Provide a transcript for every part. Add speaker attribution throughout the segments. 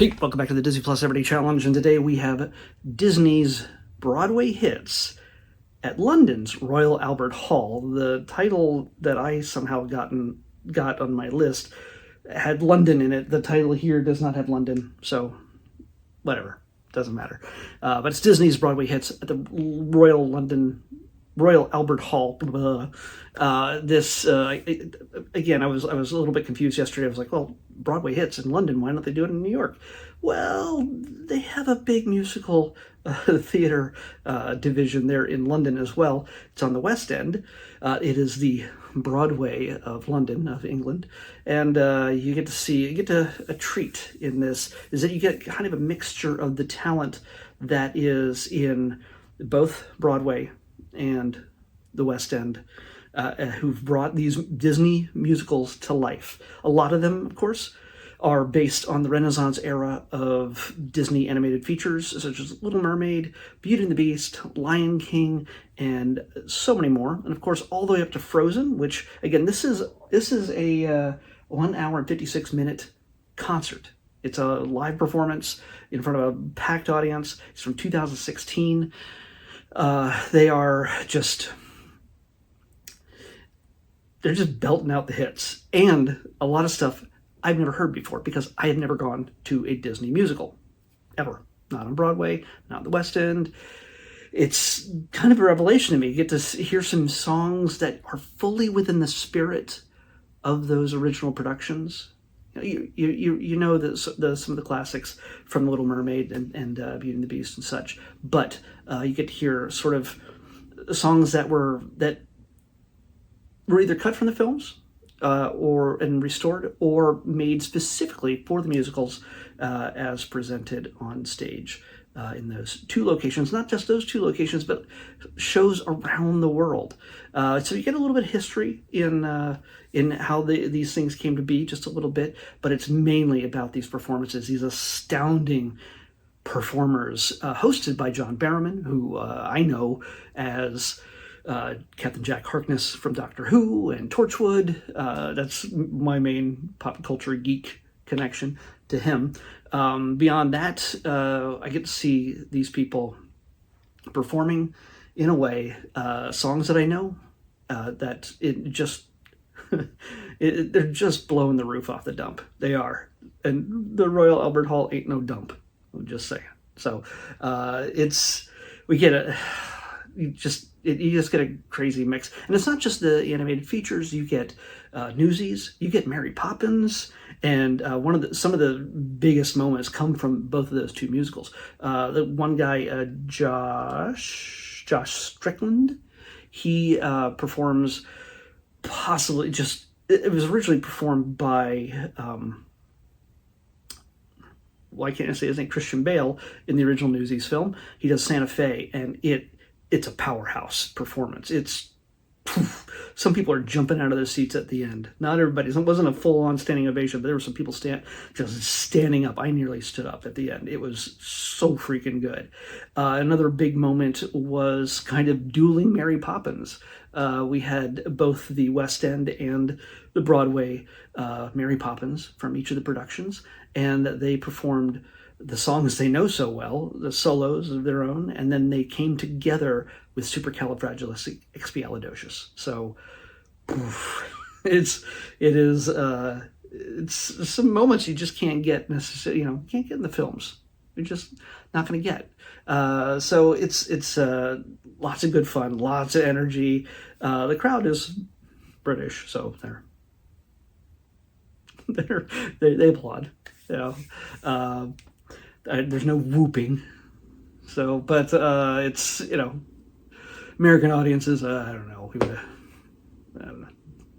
Speaker 1: Hey, welcome back to the Disney Plus Everyday Challenge, and today we have Disney's Broadway hits at London's Royal Albert Hall. The title that I somehow got on my list had London in it. The title here does not have London, so whatever, doesn't matter. But it's Disney's Broadway hits at the Royal Albert Hall. Again, I was a little bit confused yesterday. I was like, well, Broadway hits in London. Why don't they do it in New York? Well, they have a big musical theater division there in London as well. It's on the West End. It is the Broadway of London, of England, and you get a treat in this, is that you get kind of a mixture of the talent that is in both Broadway and the West End, who've brought these Disney musicals to life. A lot of them, of course, are based on the Renaissance era of Disney animated features, such as Little Mermaid, Beauty and the Beast, Lion King, and so many more. And of course, all the way up to Frozen, which, again, this is a 1 hour and 56-minute concert. It's a live performance in front of a packed audience. It's from 2016. They're just belting out the hits, and a lot of stuff I've never heard before, because I had never gone to a Disney musical, ever. Not on Broadway, not in the West End. It's kind of a revelation to me. You get to hear some songs that are fully within the spirit of those original productions. You know some of the classics from Little Mermaid and Beauty and the Beast and such, but you get to hear sort of songs that were either cut from the films and restored, or made specifically for the musicals as presented on stage in those two locations. Not just those two locations, but shows around the world. So you get a little bit of history in how these things came to be, just a little bit, but it's mainly about these performances, these astounding performers, hosted by John Barrowman, who I know as Captain Jack Harkness from Doctor Who and Torchwood. That's my main pop culture geek connection to him. Beyond that, I get to see these people performing in a way songs that I know, that it just they're just blowing the roof off the dump. They are, and the Royal Albert Hall ain't no dump. I'm just saying. So you just get a crazy mix, and it's not just the animated features. You get Newsies, you get Mary Poppins, and some of the biggest moments come from both of those two musicals. The one guy, Josh Strickland, he performs possibly just. It was originally performed by. Why can't I say his name? Christian Bale in the original Newsies film. He does Santa Fe, and it's a powerhouse performance. Some people are jumping out of their seats at the end. Not everybody. It wasn't a full-on standing ovation, but there were some people just standing up. I nearly stood up at the end. It was so freaking good. Another big moment was kind of dueling Mary Poppins. We had both the West End and the Broadway Mary Poppins from each of the productions, and they performed the songs they know so well, the solos of their own, and then they came together with Supercalifragilisticexpialidocious. So it's some moments you just can't get necessarily, can't get in the films. You're just not going to get. So it's lots of good fun, lots of energy. The crowd is British, so they applaud. There's no whooping, but it's American audiences. I don't know. He would have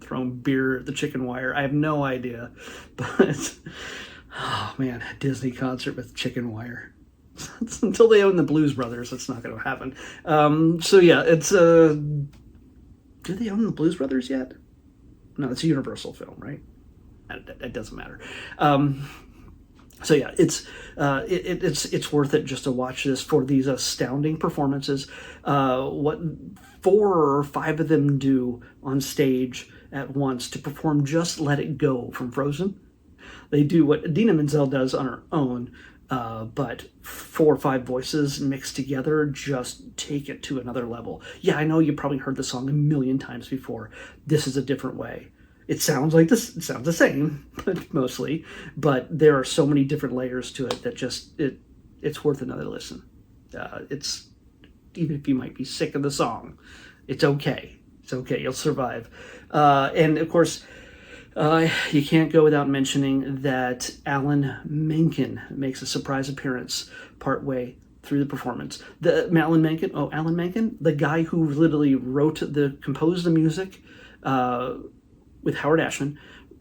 Speaker 1: thrown beer at the chicken wire. I have no idea, but oh man, a Disney concert with chicken wire. Until they own the Blues Brothers, it's not going to happen. So yeah, it's do they own the Blues Brothers yet? No, it's a Universal film, right? It doesn't matter. So yeah, it's worth it just to watch this for these astounding performances. What 4 or 5 of them do on stage at once to perform just Let It Go from Frozen. They do what Idina Menzel does on her own, but 4 or 5 voices mixed together just take it to another level. Yeah, I know you probably heard the song a million times before. This is a different way. It sounds like this. It sounds the same, but mostly. But there are so many different layers to it that it's worth another listen. It's even if you might be sick of the song, it's okay. It's okay. You'll survive. And of course, you can't go without mentioning that Alan Menken makes a surprise appearance partway through the performance. Alan Menken, the guy who literally composed the music with Howard Ashman,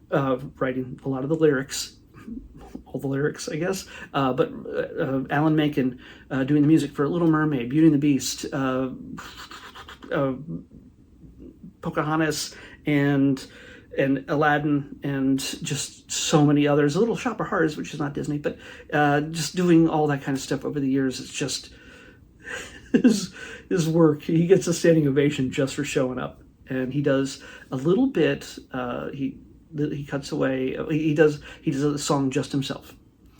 Speaker 1: writing a lot of the lyrics, all the lyrics, I guess. But Alan Menken doing the music for Little Mermaid, Beauty and the Beast, Pocahontas, and Aladdin, and just so many others. A Little Shop of Horrors, which is not Disney, but just doing all that kind of stuff over the years. It's just his work. He gets a standing ovation just for showing up, and he does a little bit. He cuts away. He does a song just himself.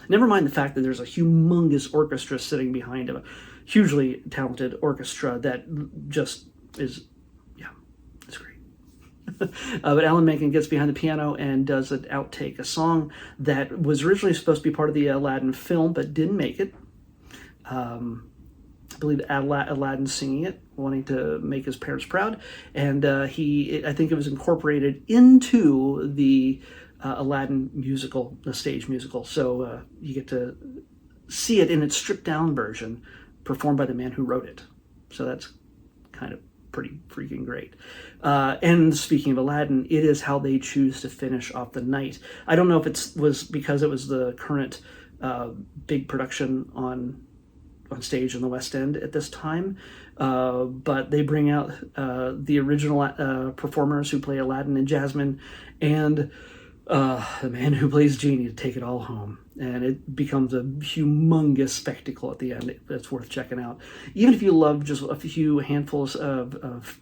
Speaker 1: Never mind the fact that there's a humongous orchestra sitting behind him, a hugely talented orchestra that just is, yeah, it's great. But Alan Menken gets behind the piano and does an outtake, a song that was originally supposed to be part of the Aladdin film but didn't make it. I believe Aladdin singing it, wanting to make his parents proud, and I think it was incorporated into the Aladdin musical, the stage musical. So you get to see it in its stripped down version, performed by the man who wrote it. So that's kind of pretty freaking great. And speaking of Aladdin, it is how they choose to finish off the night. I don't know if it was because it was the current big production on stage in the West End at this time, but they bring out the original performers who play Aladdin and Jasmine, and the man who plays Genie to take it all home. And it becomes a humongous spectacle at the end. It's worth checking out. Even if you love just a few handfuls of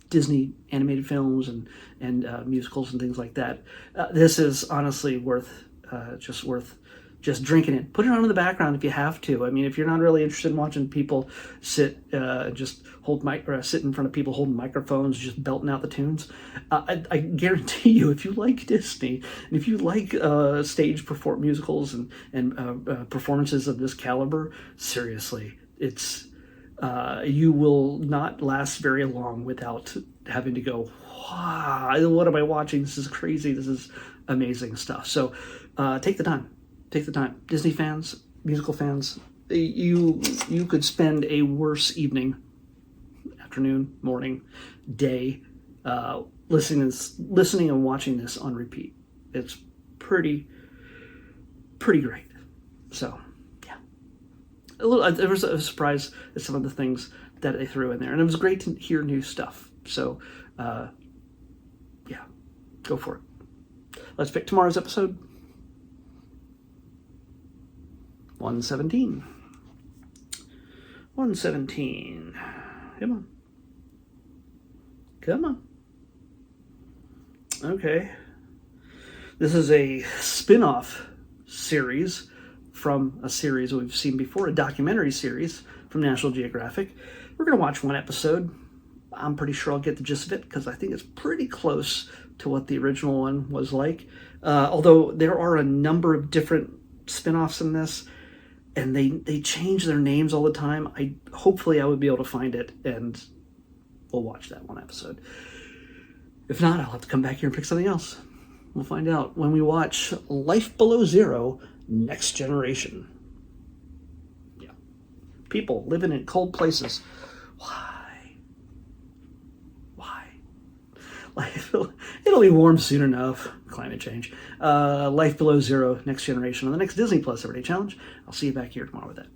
Speaker 1: Disney animated films and musicals and things like that, this is honestly worth just drinking it. Put it on in the background if you have to. I mean, if you're not really interested in watching people sit sit in front of people holding microphones, just belting out the tunes, I guarantee you, if you like Disney and if you like stage musicals and performances of this caliber, seriously, it's you will not last very long without having to go, wow, what am I watching? This is crazy. This is amazing stuff. So take the time. Take the time. Disney fans, musical fans, you could spend a worse evening, afternoon, morning, day, listening and watching this on repeat. It's pretty great. So, yeah. There was a surprise at some of the things that they threw in there, and it was great to hear new stuff. So, yeah, go for it. Let's pick tomorrow's episode. 117. 117. Come on. Okay. This is a spin-off series from a series we've seen before, a documentary series from National Geographic. We're going to watch one episode. I'm pretty sure I'll get the gist of it because I think it's pretty close to what the original one was like. Although there are a number of different spin-offs in this, and they change their names all the time. Hopefully I would be able to find it, and we'll watch that one episode. If not, I'll have to come back here and pick something else. We'll find out when we watch Life Below Zero: Next Generation. Yeah. People living in cold places. Why? It'll be warm soon enough. Climate change. Life Below Zero: Next Generation on the next Disney Plus Everyday Challenge. I'll see you back here tomorrow with that.